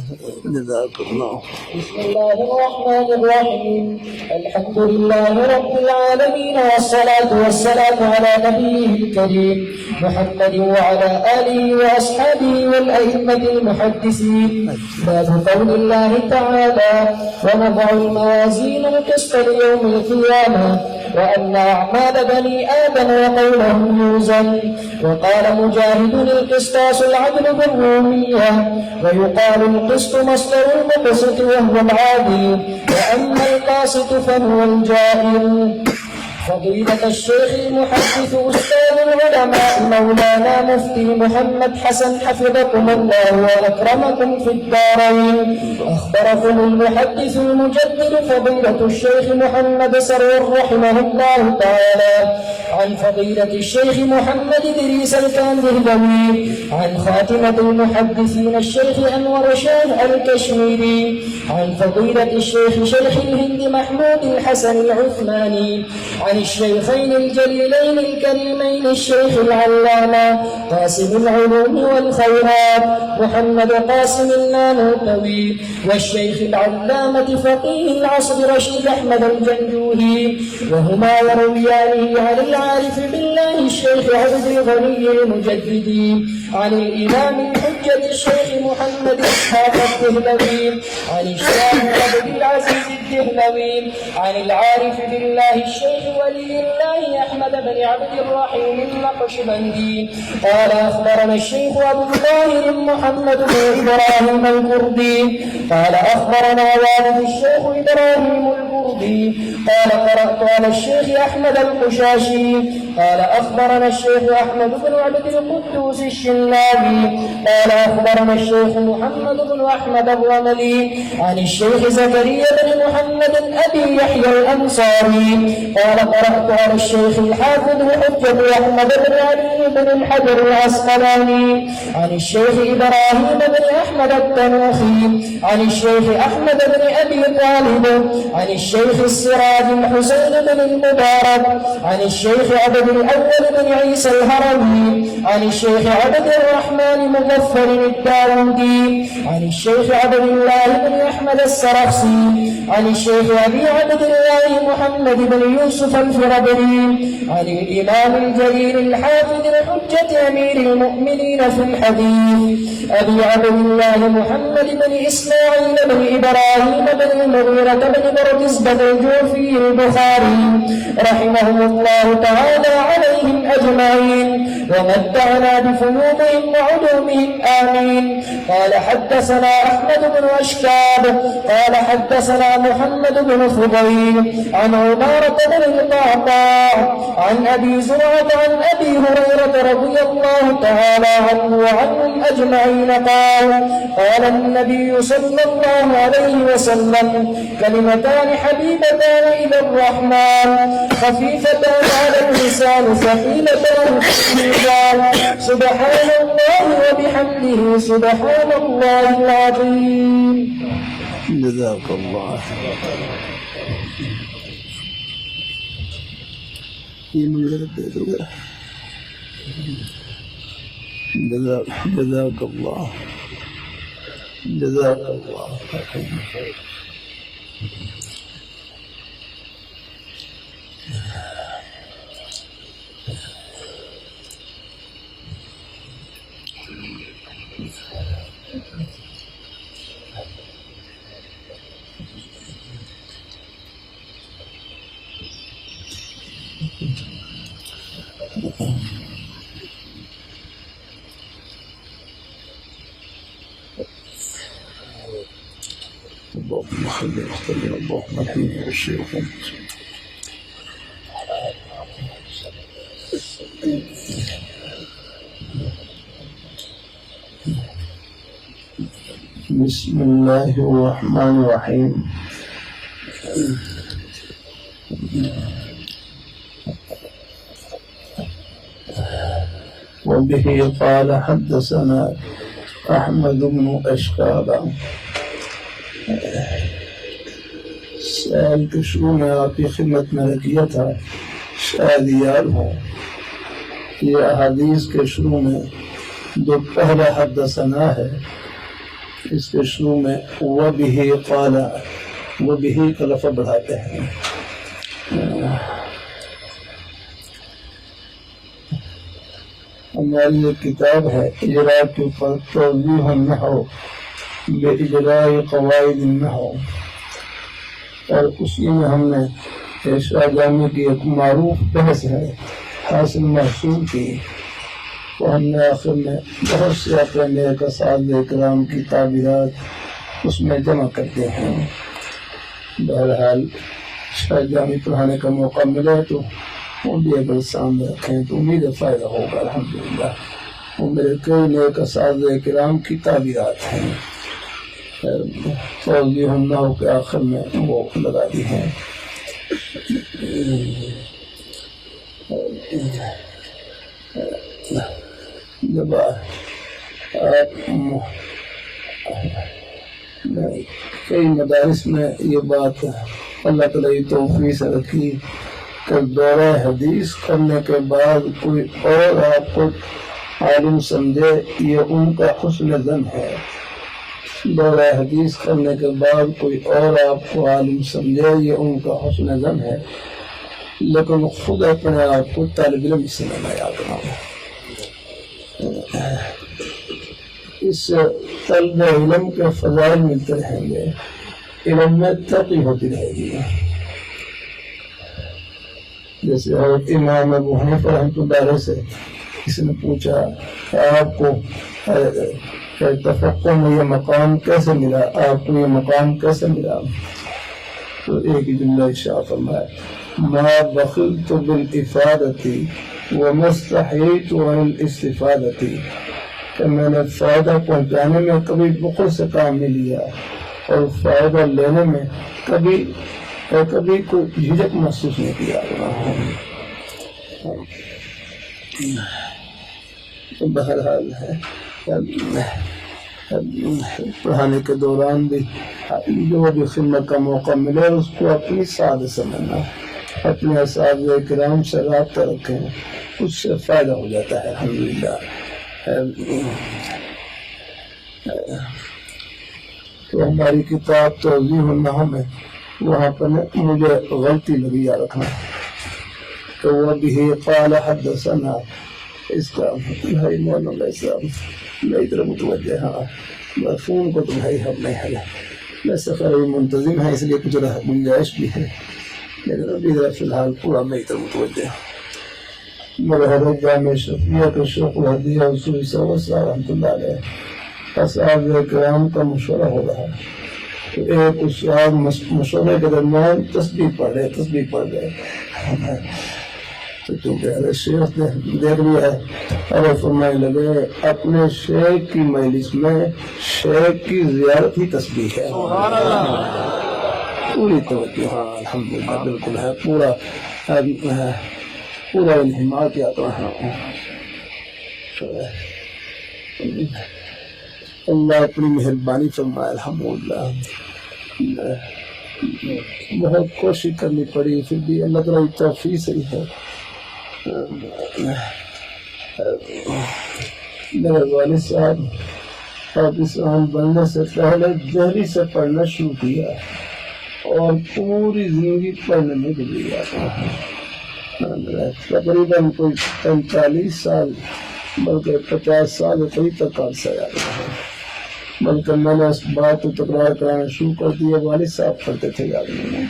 جزاك الله. بسم الله الرحمن الرحيم. الحمد لله رب العالمين، والصلاة والسلام على نبيه الكريم محمد وعلى آله وأصحابه والأئمة المحدثين. باب قول الله تعالى: ونضع الموازين القسط ليوم القيامة وأن أعمال بني آدم وقولهم يوزن. وقال مجاهد: القسطاس العدل بالرومية، ويقال القسط مصدر المقسط وهو العادل، وأما القاسط فهو الجائر. فضيلة الشيخ المحدث أستاذ العلماء مولانا مفتي محمد حسن حفظكم الله وأكرمكم في الدارين، أخبركم المحدث المجدد فضيلة الشيخ محمد سرور رحمه الله تعالى عن فضيلة الشيخ محمد إدريس الكندهلوي عن خاتمة المحدثين الشيخ أنور شاه الكشميري عن فضيلة الشيخ شيخ الهند محمود الحسن العثماني عن الشيخين الجليلين الكريمين الشيخ العلامة قاسم العلوم والخيرات محمد قاسم النانوتوي، والشيخ العلامة فقيه العصر رشيد أحمد الجنجوهي، وهما يرويانه عن العارف بالله الشيخ عبد الغني المجددي عن الإمام الحجة الشيخ محمد إسحاق الدهلوي عن الشيخ عبد العزيز الدهلوي عن العارف بالله الشيخ ولي الله أحمد بن عبد الرحيم النقشبندي قال: أخبرنا الشيخ أبو الطاهر محمد بن إبراهيم الكردي قال: أخبرنا والد الشيخ إبراهيم الكردي قال: قرأت على الشيخ أحمد القشاشي قال: أخبرنا الشيخ أحمد بن عبد القدوس الشلاوي قال: أخبرنا الشيخ محمد بن أحمد الرملي عن الشيخ زكريا بن محمد أبي يحيى الأنصاري قال: قرأت على الشيخ الحافظ حجة أحمد بن علي بن الحجر العسقلاني عن الشيخ إبراهيم بن أحمد التنوخي عن الشيخ أحمد بن أبي طالب عن الشيخ السراج الحسين بن المبارك عن الشيخ عبد الأول بن عيسى الهروي عن الشيخ عبد الرحمن مظفر الداودي عن الشيخ عبد الله بن أحمد السرخسي عن الشيخ أبي عبد الله محمد بن يوسف الفربري عن الإمام الجليل الحافظ الحجة أمير المؤمنين في الحديث أبي عبد الله محمد بن إسماعيل بن إبراهيم بن المغيرة بن بردزبة الجوفي البخاري رحمهم الله تعالى عليهم أجمعين ومتعنا بفيوضهم وعلومهم آمين. قال: حدثنا أحمد بن أشكاب قال: حدثنا محمد بن فضيل عن عمارة بن القعقاع عن أبي زرعة عن أبي هريرة رضي الله تعالى عنه وعنهم أجمعين قال: قال النبي صلى الله عليه وسلم: كلمتان حبيبتان إلى الرحمن خفيفتان على اللسان ثقيلتان في الميزان سبحان الله وبحمده سبحان الله العظيم. جزاك الله. جزاك الله. جزاك الله. اللهم صل وسلم اللهم اهدنا بالشيخ بسم الله الرحمن الرحيم. وبه قال: حدثنا أحمد بن أشكاب. سأل كشونا في خدمة ملكيتها شاديال ہوں یہ احادیث کے شروع میں جو پہلا حدثنا ہے اس کے شروع میں وَبِهِ قَالَ وَبِهِ کا لفظ بڑھاتے ہیں. ہماری ایک کتاب ہے اجراء کے اوپر توضیح النحو بإجراء قواعد النحو، اور اسی میں ہم نے شاہ جامع کی ایک معروف بحث ہے حاصل محصول کی، تو ہم نے آخر میں بہت سے اپنے نیک اساتذہ کرام کی تعبیرات اس میں جمع کرتے ہیں. بہرحال شاہ جامع پڑھانے کا موقع ملے تو وہ بھی اگر سامنے رکھیں تو امید فائدہ ہوگا. الحمدللہ وہ میرے کئی نیک اساتذہ کرام کی تعبیرات ہیں، توضیح النحو کے آخر میں وہ لگا دی ہیں. جب آپ کئی مدارس میں یہ بات اللہ تعالیٰ کی توفیق سے رکھی کہ دورہ حدیث کرنے کے بعد کوئی اور آپ کو عالم سمجھے یہ ان کا حسن ظن ہے. دورہ حدیث کرنے کے بعد کوئی اور آپ کو عالم سمجھے یہ ان کا حسن ظن ہے، لیکن خود اپنے آپ کو طالب علم سمجھنا یاد رہا. اس طلب علم کے فضائل ملتے رہیں گے، علم میں ترقی ہوتی رہے گی. جیسے امام ابو حنیفہ رحمۃ اللہ علیہ سے کسی نے پوچھا کہ آپ کو تفقہ میں یہ مقام کیسے ملا، آپ کو یہ مقام کیسے ملا؟ تو ایک ہی جملہ ارشاد فرمایا، ما بخلت بالافادۃ وما استحییت عن الاستفادۃ، کہ میں نے فائدہ پہنچانے میں کبھی بخل سے کام نہیں لیا اور فائدہ لینے میں کبھی کوئی جھجک محسوس نہیں کیا. بہرحال پڑھانے کے دوران بھی جو بھی خدمت کا موقع ملے اس کو اپنی سعادت سمجھنا، اپنے اساتذہ کرام سے رابطہ رکھیں، اس سے فائدہ ہو جاتا ہے. الحمدللہ. تو ہماری کتاب توضیح النحو میں وہاں پر مجھے غلطی لگی یا رکھنا تو وَبِهِ قَالَ حَدَّثَنَا، اس کا بھائی مولانا بھائی صاحب میری طرف متوجہ. ہاں مفہوم کو تو بھائی ہم نہیں ہے، ویسے خیر منتظم ہے اس لیے کچھ گنجائش بھی ہے، لیکن ابھی فی الحال پورا میری طرف متوجہ. مرحبا جامع شفیہ کے شیخ الحدیث اصول صاحب رحمۃ اللہ علیہ اساتذہ کرام کا مشورہ ہو رہا ہے. تو ایک استاد مشورے کے درمیان تسبیح پڑھ رہے تو چونکہ شیخ نے دیکھ لیا ہے اور فرمانے لگے اپنے شیخ کی مجلس میں شیخ کی زیارت ہی تسبیح ہے. پوری توجہ. ہاں الحمدللہ بالکل ہے، پورا انہماک کیا تو ہاں. اللہ اپنی مہربانی فرمائے. الحمدللہ بہت کوشش کرنی پڑی، پھر بھی اللہ تعالیٰ کی توفیق سے ہی ہے. میرے والد صاحب پاکستان بننے سے پہلے دہلی سے پڑھنا شروع کیا اور پوری زندگی پڑھنے میں گزری جاتا ہے. تقریباً کوئی 45 سال بلکہ 50 سال قریب تک عرصہ یاد رہا ہے. بلکہ میں نے اس بات کو تکرار کرانا شروع کر دیا. والد صاحب پڑھتے تھے یاد نہیں.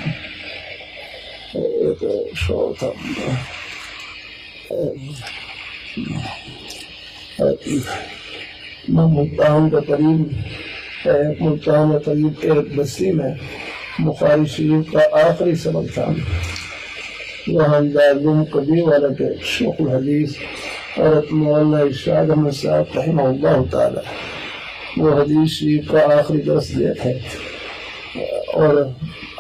ایک شور تھا ملتان کے قریب ایک بستی میں بخاری شریف کا آخری سبق تھا. وہاں دارالعلوم کبیر والا کے شیخ الحدیث حضرت مولانا ارشاد احمد صاحب رحمہ اللہ تعالی وہ حدیث شریف کا آخری درس دیا تھے، اور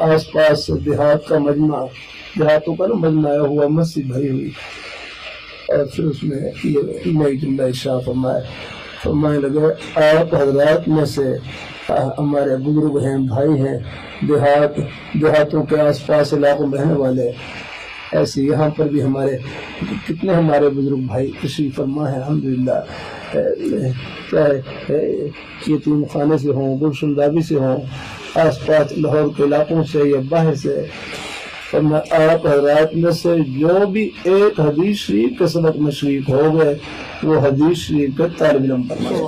آس پاس سے دیہاتوں کا مجمع آیا ہوا مسجد بھری ہوئی، اور پھر اس میں یہ نئی جملہ ارشاد فرمانے لگے آپ حضرات میں سے ہمارے بزرگ ہیں، بھائی ہیں، دیہاتوں کے آس پاس علاقوں میں رہنے والے، ایسے یہاں پر بھی ہمارے کتنے ہمارے بزرگ بھائی تشریف فرما ہے. الحمدللہ چاہے یتیم خانے سے ہوں، گلشن دابی سے ہوں، آس پاس لاہور کے علاقوں سے یا باہر سے، فرمایا آپ حضرات میں سے جو بھی ایک حدیث شریف کے سبق میں شریف ہو گئے وہ حدیث شریف کے طالب علم بنائے،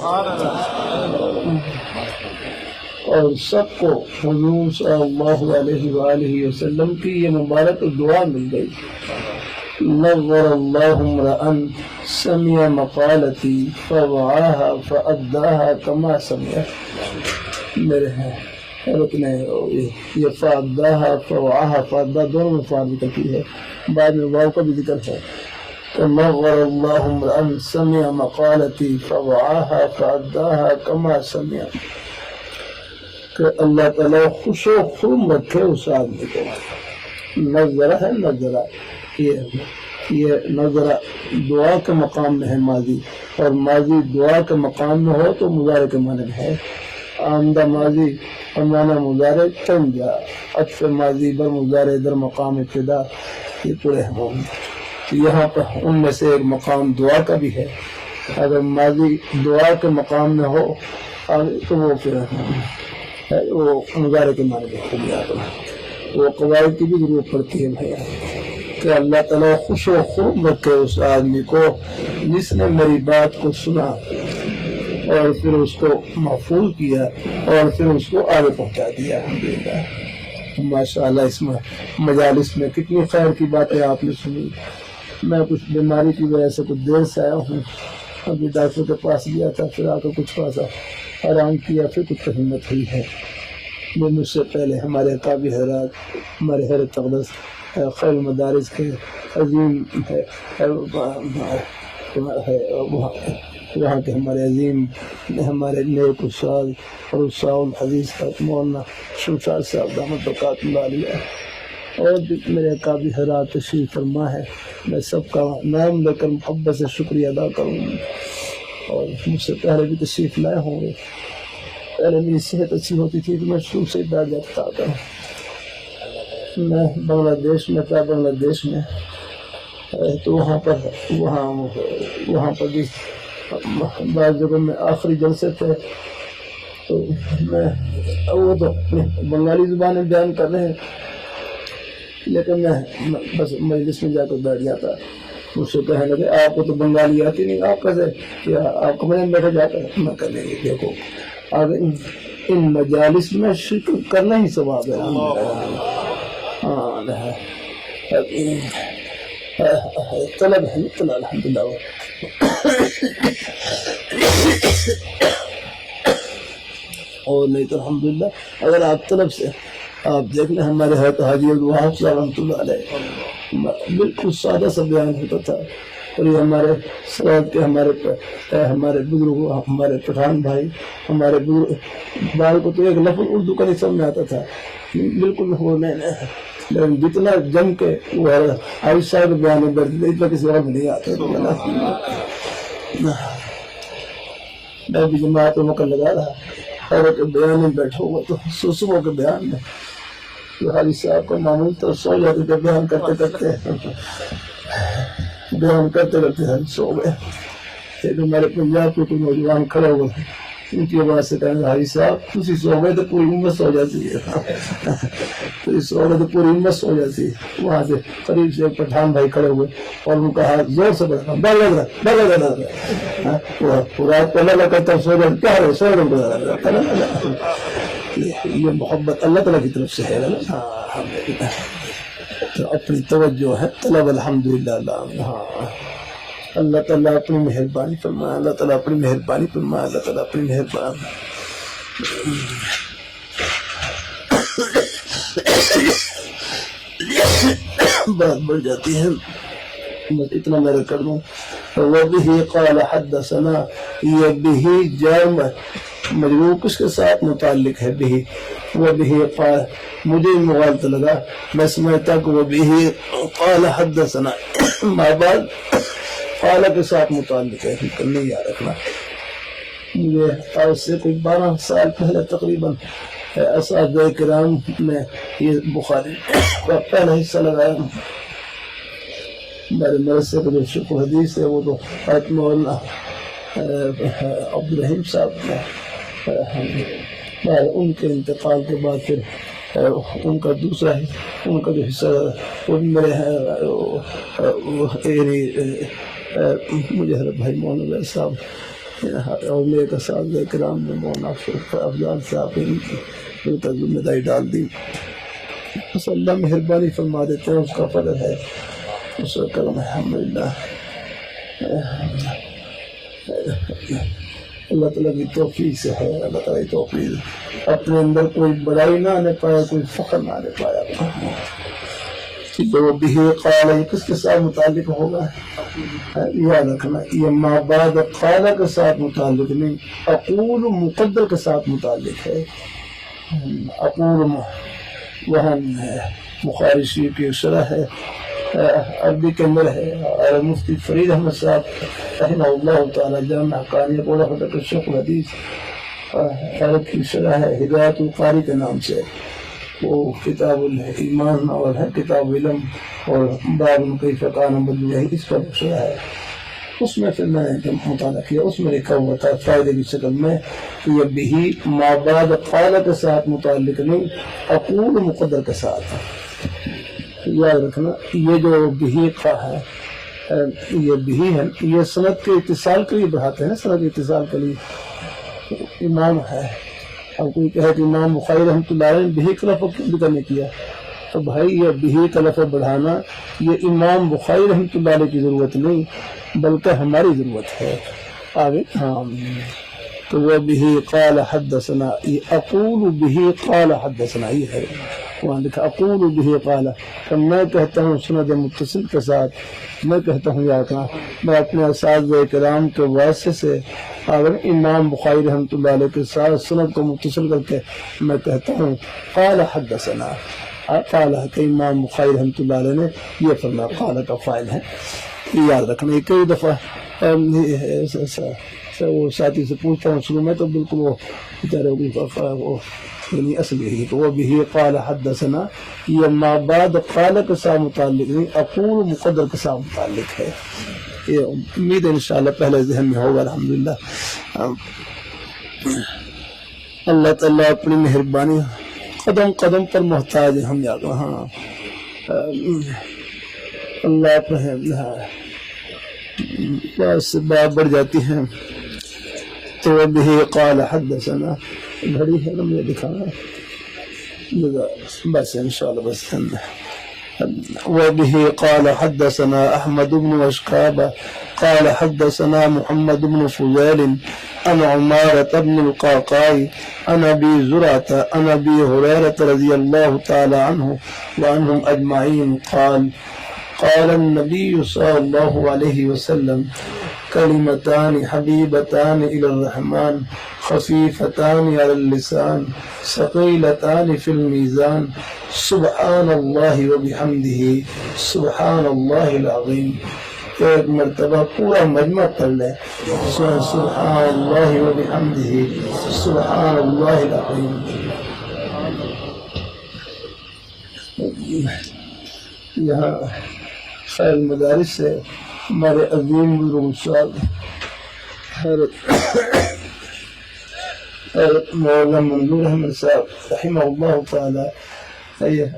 اور سب کو حضور صلی اللہ علیہ وآلہ وسلم کی یہ مبارک دعا مل گئی، نظر اللہ امرأ سمع مقالتی فوعاها فأداها كما سمع، میرے ہیں حضرت نے یہ فأداها فوعاها فأدا دونوں میں فعال ذکر کی ہے، بعد میں واو کا بھی ذکر ہے، تو نظر اللہ امرأ سمع مقالتی فوعاها فأداها كما سمع، کہ اللہ تعالیٰ خوش و خرم رکھے اس آدمی کو، نظرہ ہے نظرہ، یہ نظرہ دعا کے مقام میں ہے ماضی، اور ماضی دعا کے مقام میں ہو تو مضارع کے معنی میں ہے، آمدہ ماضی اور معنی مضارع تنجا، عطف ماضی بر مضارع در مقام ابتدا، یہ پورے ہوں، یہاں پر ان میں سے ایک مقام دعا کا بھی ہے، اگر ماضی دعا کے مقام میں ہو تو وہ پھر وہ مضارع کے معنی میں ہو گیا، وہ قواعد کی بھی ضرورت پڑتی ہے بھیا کہ اللہ تعالیٰ خوش و خرم رکھے اس آدمی کو جس نے میری بات کو سنا اور پھر اس کو محفوظ کیا اور پھر اس کو آگے پہنچا دیا، الحمدللہ۔ ماشاء اللہ اس میں مجالس میں کتنی خیر کی باتیں آپ نے سنی، میں کچھ بیماری کی وجہ سے کچھ دیر سے آیا ہوں، ابھی ڈاکٹر کے پاس گیا تھا، پھر آ کر کچھ خاصا آرام کیا، پھر کچھ ہمت ہوئی ہے، وہ مجھ سے پہلے ہمارے قابل حضرات، ہمارے حضرت اقدس خیر مدارس کے عظیم ہے وہاں کے ہمارے عظیم ہمارے نیک استاد اور استاد الحدیث مولانا شمشاد صاحب دامت برکات اللہ علیہ، اور بھی میرے قابل حضرات تشریف فرما ہے، میں سب کا نام لے کر محبت سے شکریہ ادا کروں، اور مجھ سے پہلے بھی تشریف لائے ہوں گے، پہلے میری صحت اچھی ہوتی تھی تو میں شروع سے بیٹھ جاتا تھا، میں بنگلہ دیش میں تھا، بنگلہ دیش میں تو وہاں پر بھی بعض جگہوں میں آخری جلسے تھے تو میں وہ تو بنگالی زبان میں بیان کر رہے ہیں، لیکن میں بس مجلس میں جا کر بیٹھ جاتا، مجھ سے کہنے لگے آپ کو تو بنگالی آتی نہیں، آپ کیسے کیا آپ کمرے میں بیٹھے جاتا ہے؟ میں کہنے لگے دیکھو آگے ان مجالس میں شرکت کرنا ہی ثواب ہے، طلب ہے طلب الحمدللہ، اور نہیں تو الحمدللہ اگر آپ طلب سے آپ دیکھ لیں ہمارے حاجی الوہاب صاحب رحمۃ اللہ علیہ بالکل سادہ سا بیان ہوتا تھا، اور یہ ہمارے سرحد کے ہمارے بزرگ ہمارے پٹھان بھائی ہمارے بزرگ بھائی کو تو ایک لفظ اردو کا نہیں سمجھ آتا تھا بالکل، وہ نہیں، لیکن جتنا جم کے وہ عائشہ کے بیان میں بیٹھتے اتنا کسی اور میں نہیں آتا، میں بھی جماعت میں مکر لگا رہا اور بیان میں بیٹھا ہوا تو صبح کے بیان میں حاجی صاحب کو معمول تو سو جاتے تھے، بیان کرتے سو گئے، ایک ہمارے پنجاب کے کوئی نوجوان کھڑے ہوئے ان کی آواز سے کہیں حاجی صاحب تھی سو گئے تو پوری امت سو جاتی ہے، تو سو گئے تو پوری امت سو جاتی ہے، وہاں سے قریب سے ایک پٹھان بھائی کھڑے ہوئے اور ان کا ہاتھ زور سے بڑھا ڈر لگ رہا پورا پہلے کرتا سو جاتا کیا ہے سو رہا، یہ محبت اللہ تعالیٰ کی طرف سے ہے نا، تو اپنی توجہ ہے طلب الحمدللہ، ہاں اللہ تعالیٰ اپنی مہربانی فرمائے، اللہ تعالیٰ اپنی مہربانی فرمائے، اللہ تعالیٰ اپنی مہربانی، بات بڑھ جاتی ہے، بس اتنا میں کر دوں، وَبِهِ قَالَ حَدَّثَنَا، یہ بِهِ جامع مجرور کس کے ساتھ متعلق ہے؟ وَبِهِ قَالَ، مجھے مغالطہ لگا، میں سمجھتا کہ وَبِهِ قَالَ حَدَّثَنَا ماں بعد قال کے ساتھ متعلق ہے، نہیں یاد رکھنا، مجھے آج سے کوئی 12 سال پہلے تقریباً اساتذہ کرام نے یہ بخاری کا پہلا حصہ لگایا، میرے مدرسے کا جو شیخ الحدیث ہے وہ تو مولانا عبدالرحیم صاحب ان کے انتقال کے بعد پھر ان کا دوسرا ان کا جو حصہ ان میں یعنی مجھر بھائی مولانا صاحب اور میرے کا اساتذہ کرام نے مولانا افضال صاحب ان کا ذمہ داری ڈال دی. بس اللہ مہربانی فرما دیتے ہیں، اس کا فضل ہے، اس کا کرم ہے. الحمدللہ اللہ تعالیٰ کی توفیق سے ہے. اللہ تعالیٰ کی توفیق اپنے اندر کوئی بڑائی نہ آنے پایا، کوئی فخر نہ آنے پایا. تو بھی قال یہ کس کے ساتھ متعلق ہوگا؟ یاد رکھنا یہ ما بعد قال کے ساتھ متعلق نہیں، اقول مقدر کے ساتھ متعلق ہے. اقول وہاں بخاری شریف کی شرح ہے، عربی کے اندر ہے، اور مفتی فرید احمد صاحب رحمہ اللہ تعالی جامع حقانیہ قول فتح الشیخ الحدیث عرب کی شرح ہے ہدایت القاری کے نام سے. وہ کتاب الایمان اور ہے کتاب علم اور باب کیف کان بدلہ اس پر شرح ہے. اس میں پھر میں نے مطالعہ کیا، اس میں لکھا ہوا تھا فائدے کی شکل میں کہ یہ بھی ما بعد قال کے ساتھ متعلق نہیں، اقول مقدر کے ساتھ. یاد رکھنا یہ جو بھی کا ہے، یہ بھی ہے، یہ سند کے اتصال کے لیے بڑھاتے ہیں، سند کے اتصال کے لیے امام ہے. اب کوئی کہے کہ امام بخاری رحمۃ اللہ علیہ نے بھی کا لفظ کیوں ذکر نہیں کیا، تو بھائی یہ بھی کا لفظ بڑھانا یہ امام بخاری رحمۃ اللہ علیہ کی ضرورت نہیں بلکہ ہماری ضرورت ہے. آگے ہاں تو وہ بھی قال حدثنا، یہ اقول بھی قال حدثنا یہ ہے. وہاں لکھا اقول به قال، کہ میں کہتا ہوں سند متصل کے ساتھ، میں کہتا ہوں یاد رکھنا میں اپنے اساتذہ کرام کے واسطے سے اگر امام بخاری رحمۃ اللہ علیہ کے ساتھ سند کو متصل کر کے میں کہتا ہوں قال حدثنا، قال کہ امام بخاری رحمۃ اللہ علیہ نے یہ فرمایا، قال کا فاعل ہے. یاد رکھنا یہ کئی دفعہ وہ ساتھی سے پوچھتا ہوں شروع میں تو بالکل وہ بیچارے وہ یعنی اصل یہی کہ وہ بھی قال حدثنا یہ ما بعد قال کے ساتھ متعلق نہیں، اقول مقدر کے ساتھ متعلق ہے. یہ امید ہے انشاءاللہ پہلے ذہن میں ہوگا. الحمدللہ اللہ تعالیٰ اپنی مہربانی قدم قدم پر محتاج ہے ہم. یاد ہاں اللہ اپنے بس بات بڑھ جاتی ہے. تو وہ بھی قال حدثنا گھڑی ہے نا مجھے دکھانا بس انشاءاللہ بس. وبه قال حدثنا أحمد بن أشقاب قال حدثنا محمد بن فضيل عن عمارة بن القعقاع عن أبي زرعة عن أبي هريرة رضي الله تعالى عنه وعنهم أجمعين قال قال النبي صلى الله عليه وسلم كلمتان حبيبتان إلى الرحمن خفيفتان على اللسان ثقيلتان في الميزان سبحان الله وبحمده سبحان الله العظيم. ایک مرتبہ پورا مجمع پڑھ لے سبحان اللہ وبحمده سبحان اللہ العظیم. یہاں خیر مدارس سے ہمارے عظیم بزرگ صاحب حضرت مولانا منظور احمد صاحب رحمہ اللہ تعالی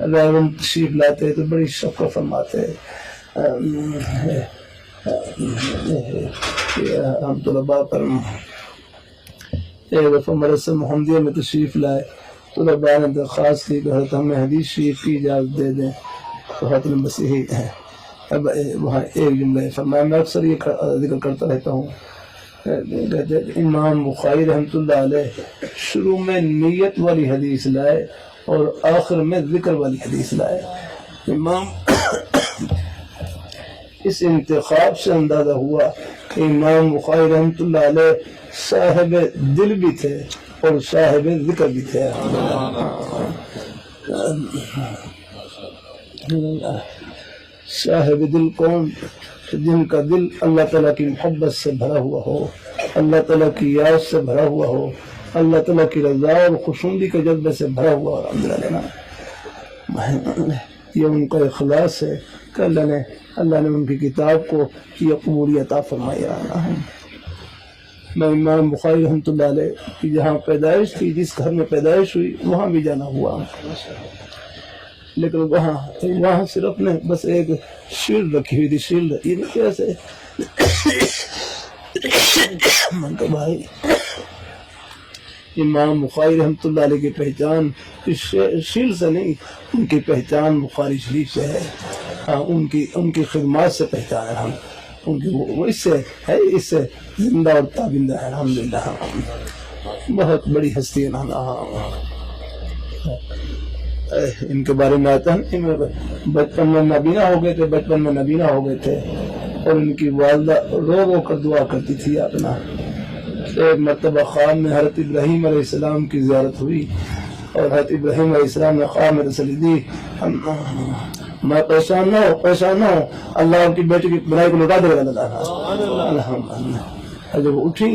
اللہ تشریف لاتے تو بڑی شفقت فرماتے. ہم طلباء پر ایک دفعہ مدرسہ محمدیہ میں تشریف لائے، طلباء نے درخواست کی کہ حضرت ہمیں حدیث شریف کی اجازت دے دیں. تو حضرت نے بس یہی اب وہاں ایک جملہ فرمایا، میں اکثر یہ ذکر کرتا رہتا ہوں. امام بخاری رحمۃ اللہ علیہ شروع میں نیت والی حدیث لائے اور آخر میں ذکر والی حدیث لائے. امام اس انتخاب سے اندازہ ہوا کہ امام بخاری رحمۃ اللہ علیہ صاحب دل بھی تھے اور صاحب ذکر بھی تھے. صاحب دل کون؟ جن کا دل اللہ تعالیٰ کی محبت سے بھرا ہوا ہو، اللہ تعالیٰ کی یاد سے بھرا ہوا ہو، اللہ تعالیٰ کی رضا اور خوشنودی کے جذبے سے بھرا ہوا ہو. یہ ان کا اخلاص ہے کہ اللہ نے ان کی کتاب کو یہ قبولیت عطا فرمایا. میں امام بخاری رحمۃ اللہ علیہ کی جہاں پیدائش تھی، جس گھر میں پیدائش ہوئی وہاں بھی جانا ہوا، لیکن وہاں صرف نے بس ایک شیلڈ رکھی ہوئی تھی، شیلڈ یہ کیسے من کا بھائی امام بخاری رحمۃ اللہ علیہ کی پہچان اس شیلڈ سے نہیں، ان کی پہچان بخاری شریف سے ہے، ان کی خدمات سے پہچان ہے، ہم ان کی وہ اس سے ہے، اس سے زندہ اور تابندہ ہے الحمدللہ، بہت بڑی ہستی ہے ان کے بارے میں آتا ہے، بچپن میں نابینا ہو گئے تھے اور ان کی والدہ رو کر دعا کرتی تھی اپنا۔ ایک مرتبہ خواب میں حضرت ابراہیم علیہ السلام کی زیارت ہوئی اور حضرت ابراہیم علیہ السلام نے خواب میں تسلی دی، میں پریشان نہ ہو، اللہ کی بیٹی کی بنائی کو لوٹا دے گا، الحمدللہ۔ جب اٹھی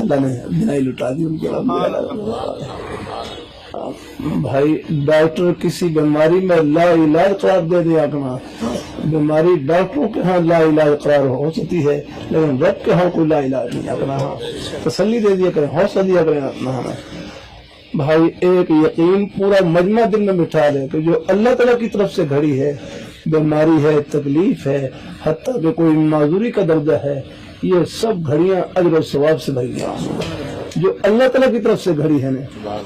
اللہ نے بنائی لوٹا دی ان کے۔ بھائی ڈاکٹر کسی بیماری میں لا علاج قرار دے دیا کرنا، بیماری ڈاکٹروں کے ہاں لا علاج قرار ہو سکتی ہے، لیکن رب کے ہاں کوئی لا علاج نہیں اپنا، تسلی دے دیا کریں، حوصلہ دیا کریں اپنا۔ بھائی ایک یقین پورا مجمع دل میں بٹھا لے کہ جو اللہ تعالیٰ کی طرف سے گھڑی ہے، بیماری ہے، تکلیف ہے، حتیٰ کہ کوئی معذوری کا درجہ ہے، یہ سب گھڑیاں اجر و ثواب سے بھری ہیں جو اللہ تعالیٰ کی طرف سے گھڑی ہے نا۔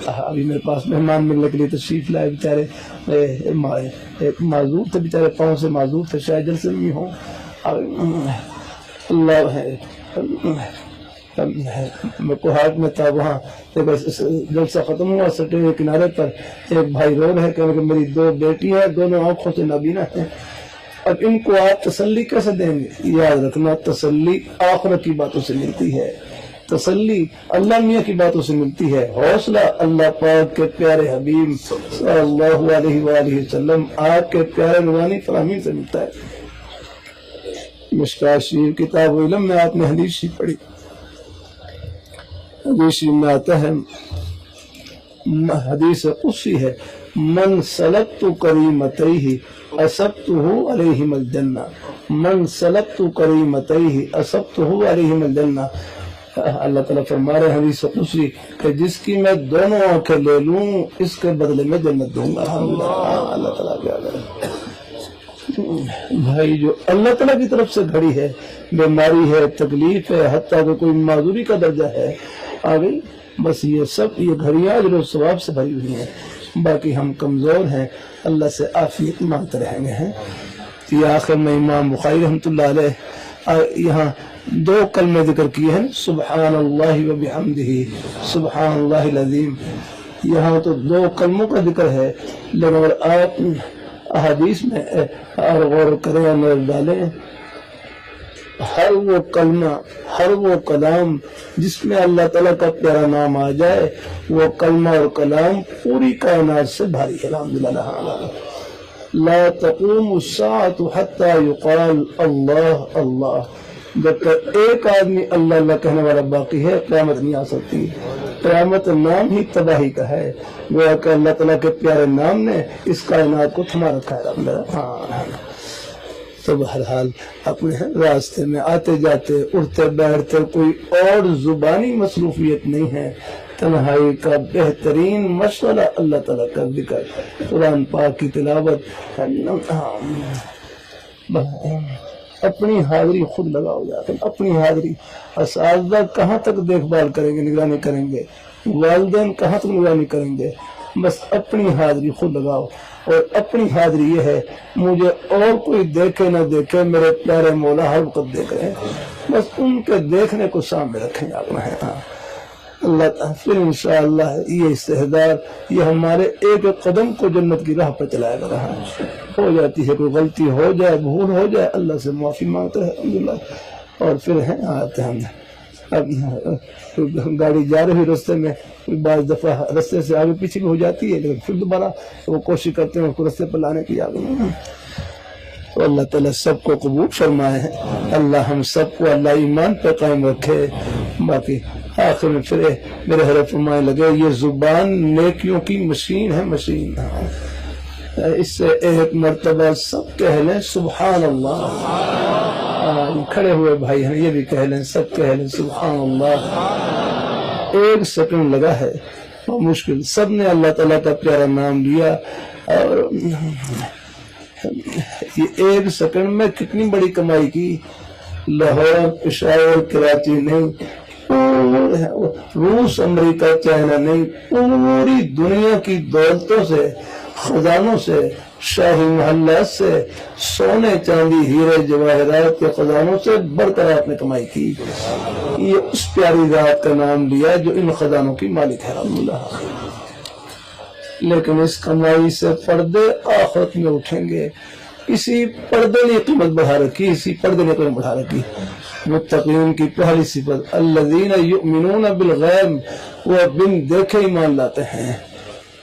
ابھی میرے پاس مہمان ملنے کے لیے تشریف لائے، بیچارے ایک معذور تھے، بیچارے پاؤں سے معذور تھے، شاید جلسے میں ہوں، اللہ ہے میں کوہاٹ میں تھا، وہاں جلسہ ختم ہوا، سٹے ہوئے کنارے پر ایک بھائی رو رہے کہ میری 2 بیٹیاں ہیں، دونوں آنکھوں سے نابینا ہیں، اب ان کو آپ تسلی کیسے دیں گے؟ یاد رکھنا تسلی آخرت کی باتوں سے ملتی ہے، تسلی اللہ میاں کی باتوں سے ملتی ہے، حوصلہ اللہ پاک کے پیارے حبیب صلی اللہ علیہ وآلہ وسلم آپ کے پیارے نورانی فرامین سے ملتا ہے۔ مشکوٰۃ شریف کتاب علم میں آپ نے حدیث شریف پڑھی، حدیث میں آتا ہے، حدیث قدسی ہے، من سلکت کریمتیہ اصبتہ علیہم الجنہ، من سلکت کریمتیہ اصبتہ علیہم الجنہ۔ اللہ تعالیٰ فرما رہے ہیں حدیث قدسی کہ جس کی میں دونوں آنکھیں لے لوں اس کے بدلے میں جنت دوں گا۔ اللہ تعالیٰ کیا کرے بھائی، جو اللہ تعالیٰ کی طرف سے گھڑی ہے، بیماری ہے، تکلیف ہے، حتیٰ کہ کوئی معذوری کا درجہ ہے آ گئی، بس یہ سب یہ گھڑیاں اجر و ثواب سے بھری ہوئی ہیں، باقی ہم کمزور ہیں، اللہ سے عافیت مانگتے رہیں گے ہیں۔ یہ آخر میں امام بخاری رحمۃ اللہ علیہ یہاں 2 کلمے ذکر کیے ہیں، سبحان اللہ و بحمدہ سبحان اللہ العظیم، یہاں تو 2 کلموں کا ذکر ہے، لیکن اگر آپ احادیث میں اور غور کریں اور نظر ڈالیں، ہر وہ کلمہ، ہر وہ کلام جس میں اللہ تعالیٰ کا پیارا نام آ جائے، وہ کلمہ اور کلام پوری کائنات سے بھاری ہے الحمدللہ۔ لا تقوم الساعة حتى يقال اللہ اللہ، جب تک ایک آدمی اللہ اللہ کہنے والا باقی ہے قیامت نہیں آ سکتی۔ قیامت نام ہی تباہی کا ہے، گویا کہ اللہ تعالیٰ کے پیارے نام نے اس کائنات کو تھما رکھا ہے۔ تو بہرحال اپنے راستے میں آتے جاتے، اٹھتے بیٹھتے کوئی اور زبانی مصروفیت نہیں ہے، تنہائی کا بہترین مشغلہ اللہ تعالیٰ کا ذکر، قرآن پاک کی تلاوت، اپنی حاضری خود لگاؤ جاتے، اپنی حاضری۔ اساتذہ کہاں تک دیکھ بھال کریں گے، نگرانی کریں گے، والدین کہاں تک نگرانی کریں گے، بس اپنی حاضری خود لگاؤ، اور اپنی حاضری یہ ہے مجھے اور کوئی دیکھے نہ دیکھے، میرے پیارے مولا ہر وقت دیکھ رہے ہیں، بس ان کے دیکھنے کو سامنے رکھیں اپنا ہے۔ اللہ تعالیٰ پھر انشاءاللہ یہ استحضار یہ ہمارے ایک قدم کو جنت کی راہ پر چلائے گا۔ ہو جاتی ہے کوئی غلطی ہو جائے، بھول ہو جائے، اللہ سے معافی مانگتے ہیں الحمدللہ، اور پھر ہیں آتے ہیں اب گاڑی جا رہی رستے میں بعض دفعہ رستے سے آگے پیچھے بھی ہو جاتی ہے، لیکن پھر دوبارہ وہ کوشش کرتے ہیں اس کو رستے پر لانے کی آگے۔ تو اللہ تعالیٰ سب کو قبول فرمائے ہیں، اللہ ہم سب کو اللہ ایمان پہ قائم رکھے۔ باقی آخر میں پھر میرے حضرت فرمائے لگے یہ زبان نیکیوں کی مشین ہے، مشین، اس سے ایک مرتبہ سب کہہ لیں سبحان اللہ، کھڑے ہوئے بھائی ہیں یہ بھی کہہ لیں، سب کہہ لیں سبحان اللہ۔ 1 سیکنڈ لگا ہے مشکل، سب نے اللہ تعالیٰ کا پیارا نام لیا، اور یہ 1 سیکنڈ میں کتنی بڑی کمائی کی۔ لاہور، پشاور، کراچی نہیں، روس، امریکہ، چائنا نہیں، پوری دنیا کی دولتوں سے، خزانوں سے، شاہی محلات سے، سونے چاندی ہیرے جواہرات کے خزانوں سے بڑھ کر آپ نے کمائی کی۔ یہ اس پیاری ذات کا نام لیا جو ان خزانوں کی مالک ہے اللہ۔ لیکن اس کمائی سے پردے آخرت میں اٹھیں گے۔ اسی پردے نے قیمت بڑھا رکھی، اسی پردے نے قیمت بڑھا رکھی۔ متقین کی پہلی صفت الذین یؤمنون بالغیب، وہ بن دیکھے ایمان لاتے ہیں۔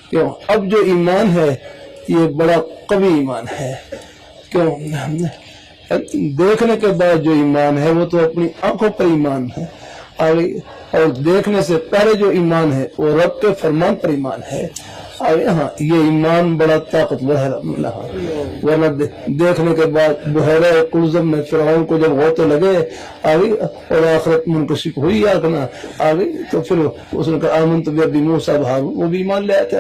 کیوں؟ اب جو ایمان ہے یہ بڑا قوی ایمان ہے۔ کیوں؟ دیکھنے کے بعد جو ایمان ہے وہ تو اپنی آنکھوں پر ایمان ہے، اور دیکھنے سے پہلے جو ایمان ہے وہ رب کے فرمان پر ایمان ہے۔ ہاں یہ ایمان بڑا طاقتور ہے ورنہ دیکھنے کے بعد بحیرہ قلزم میں فرعون کو جب غوطے لگے اور آخرت منکشف ہوئی آگنا آگئی، تو پھر اس نے کہا آمنت برب موسیٰ وہارون، وہ بھی ایمان لے آئے تھے،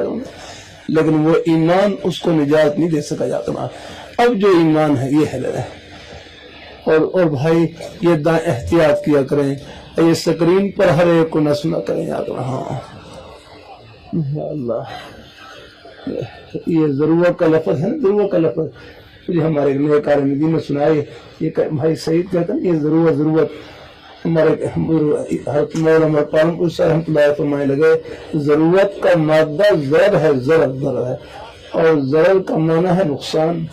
لیکن وہ ایمان اس کو نجات نہیں دے سکا جاتا۔ اب جو ایمان ہے یہ ہے۔ اور بھائی یہ دائیں احتیاط کیا کریں، یہ سکرین پر ہر ایک کو نہ سنا کریں یاد رہا۔ یا اللہ، یہ ضرورت کا لفظ ہے نا، ضرورت کا لفظ یہ ہمارے نیک عالم دین نے سنائے۔ یہ بھائی سعید کہتا ہے یہ ضرورت ہمارے حضرت مولانا پالنپور صاحب رحمۃ اللہ فرمانے لگے، ضرورت کا مادہ ضرر ہے، ضرر ہے، اور ضرر کا معنی ہے نقصان۔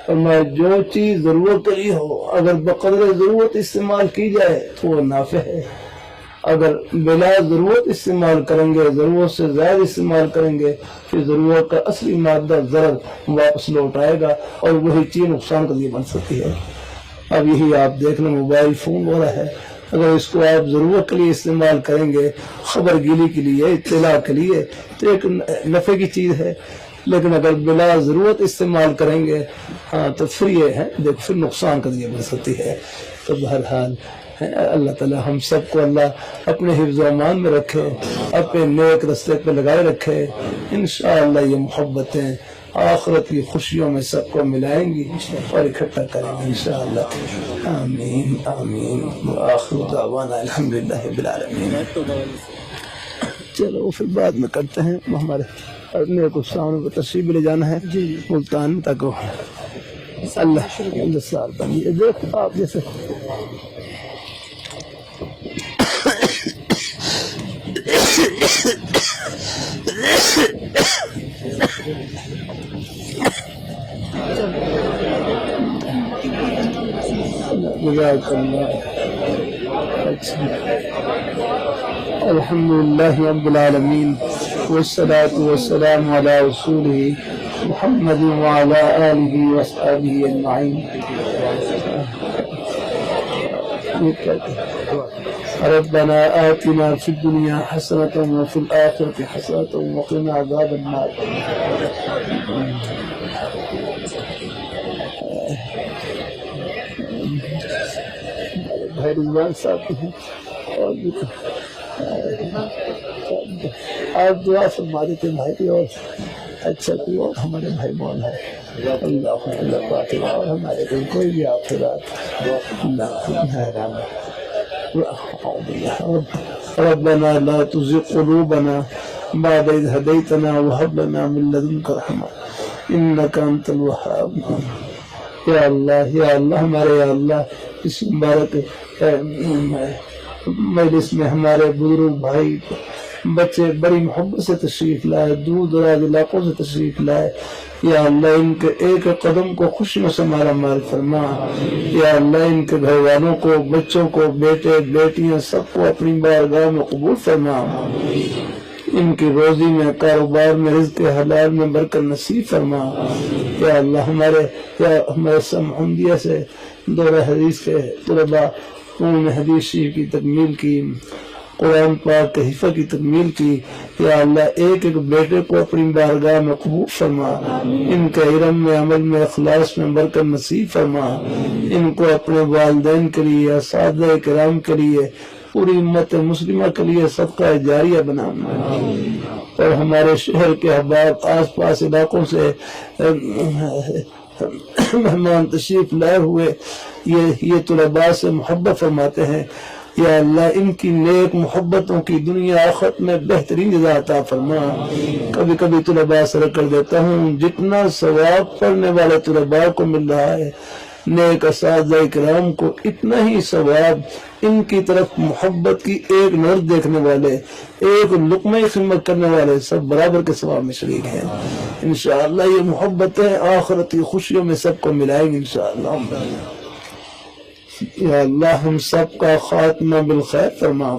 فرمایا جو چیز ضرورت کے لیے ہو اگر بقدر ضرورت استعمال کی جائے تو وہ نافع ہے، اگر بلا ضرورت استعمال کریں گے، ضرورت سے زائد استعمال کریں گے، پھر ضرورت کا اصلی مادہ ضرر واپس لوٹ آئے گا، اور وہی چیز نقصان کے لیے بن سکتی ہے۔ اب یہی آپ دیکھ لیں موبائل فون ہو رہا ہے، اگر اس کو آپ ضرورت کے لیے استعمال کریں گے، خبر گیری کے لیے، اطلاع کے لیے، تو ایک نفع کی چیز ہے، لیکن اگر بلا ضرورت استعمال کریں گے تو پھر یہ ہے پھر نقصان کا ذریعہ بن سکتی ہے۔ تو بہرحال اللہ تعالی ہم سب کو اللہ اپنے حفظ و امان میں رکھے، اپنے نیک رستے پہ لگائے رکھے۔ انشاءاللہ یہ محبتیں آخرت کی خوشیوں میں سب کو ملائیں گی اور اکٹھا کریں گے انشاءاللہ۔ آمین آمین وآخر دعوانا الحمدللہ رب العالمین۔ چلو پھر بعد میں کرتے ہیں، ہمارے نیک استادوں کو تشریف لے جانا ہے ملتان تک۔ اللہ سال بنیے دیکھ آپ جیسے الحمدللہ رب العالمین والصلاة والسلام علی رسولہ محمد وعلی آلہ وصحبہ اجمعین۔ ربنا آتنا فی الدنیا حسنة وفی الآخرة حسنة وقنا عذاب النار۔ بھائی رضوان صاحب ہیں اور آپ دعا فرما دیتے بھائی کی، اور اچھا کوئی اور ہمارے بھائی بول ہے اللہ پاک، اور ہمارے دل کوئی بھی آخرات ربنا لا تزغ قلوبنا بعد إذ هديتنا وهب لنا من لدنك رحمة إنك أنت الوهاب۔ یا اللہ ہمارے یا اللہ اس مبارک مجلس میں ہمارے بزرگ بھائی بچے بڑی محبت سے تشریف لائے، دور دراز علاقوں سے تشریف لائے، یا اللہ ان کے ایک قدم کو خوشیوں سے مالا مال فرما، یا اللہ ان کے گھر والوں کو، بچوں کو، بیٹے بیٹیاں سب کو اپنی بارگاہ میں قبول فرما، ان کی روزی میں، کاروبار میں، رزق حلال میں برکت نصیب فرما۔ یا اللہ ہمارے سمحمدیہ سے دورہ حدیث کے طلباء انہوں نے حدیث شریف کی تکمیل کی، قرآن پاک کے حفظ کی تکمیل کی. یا اللہ ایک ایک بیٹے کو اپنی بارگاہ میں قبول فرما, ان کے علم میں عمل میں اخلاص میں برکت نصیب فرما, ان کو اپنے والدین کے لیے اساتذہ کرام کے لیے پوری امت مسلمہ کے لیے صدقہ جاریہ بنانا. اور ہمارے شہر کے احباب آس پاس علاقوں سے مہمان تشریف لائے ہوئے یہ طلباء سے محبت فرماتے ہیں. یا اللہ ان کی نیک محبتوں کی دنیا آخرت میں بہترین جزا عطا فرما. کبھی کبھی طلباء سے کر دیتا ہوں جتنا ثواب پڑھنے والے طلباء کو مل رہا ہے نیک اساتذہ کرام کو اتنا ہی ثواب ان کی طرف محبت کی ایک نظر دیکھنے والے ایک لقمہ خدمت کرنے والے سب برابر کے ثواب میں شریک ہیں. انشاءاللہ یہ محبتیں آخرتی خوشیوں میں سب کو ملائیں گی انشاءاللہ. یا اللہ ہم سب کا خاتمہ بالخیر فرما.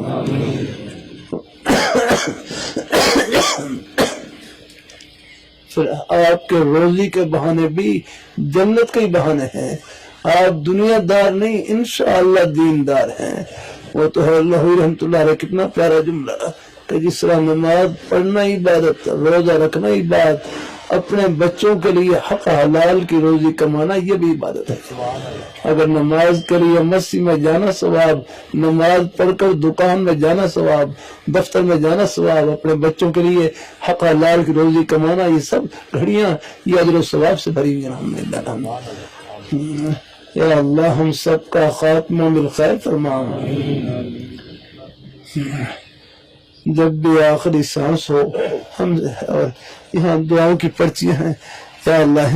پھر آپ کے روزی کے بہانے بھی جنت کے ہی بہانے ہیں. آپ دنیا دار نہیں انشاءاللہ دیندار ہیں. وہ تو ہے اللہ رحمت اللہ علیہ کتنا پیارا جملہ کہ جس طرح نماز پڑھنا عبادت, روزہ رکھنا عبادت, اپنے بچوں کے لیے حق حلال کی روزی کمانا یہ بھی عبادت ہے. اگر نماز کے لیے مسجد میں جانا ثواب, نماز پڑھ کر دکان میں جانا ثواب, دفتر میں جانا ثواب, اپنے بچوں کے لیے حق حلال کی روزی کمانا یہ سب گھڑیاں یہ اجر و ثواب سے بھری ہوئی الحمدللہ. یا اللہ ہم سب کا خاتمہ بالخیر فرما. جب بھی آخری سانس ہو ہم اور یہاں دعاؤں کی پرچیاں ہیں. یا اللہ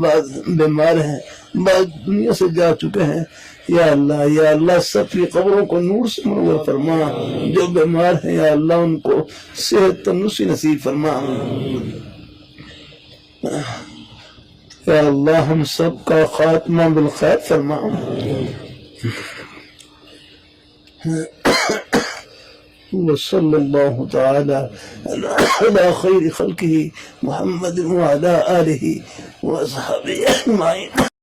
بعض بیمار ہیں, بعض دنیا سے جا چکے ہیں. یا اللہ سب کی قبروں کو نور سے منور فرما. جو بیمار ہیں یا اللہ ان کو صحت تندرستی نصیب فرما. یا اللہ ہم سب کا خاتمہ بالخیر فرما. وصلی اللہ تعالی علی خیر خلقہ محمد وعلی آلہ وصحبہ اجمعین.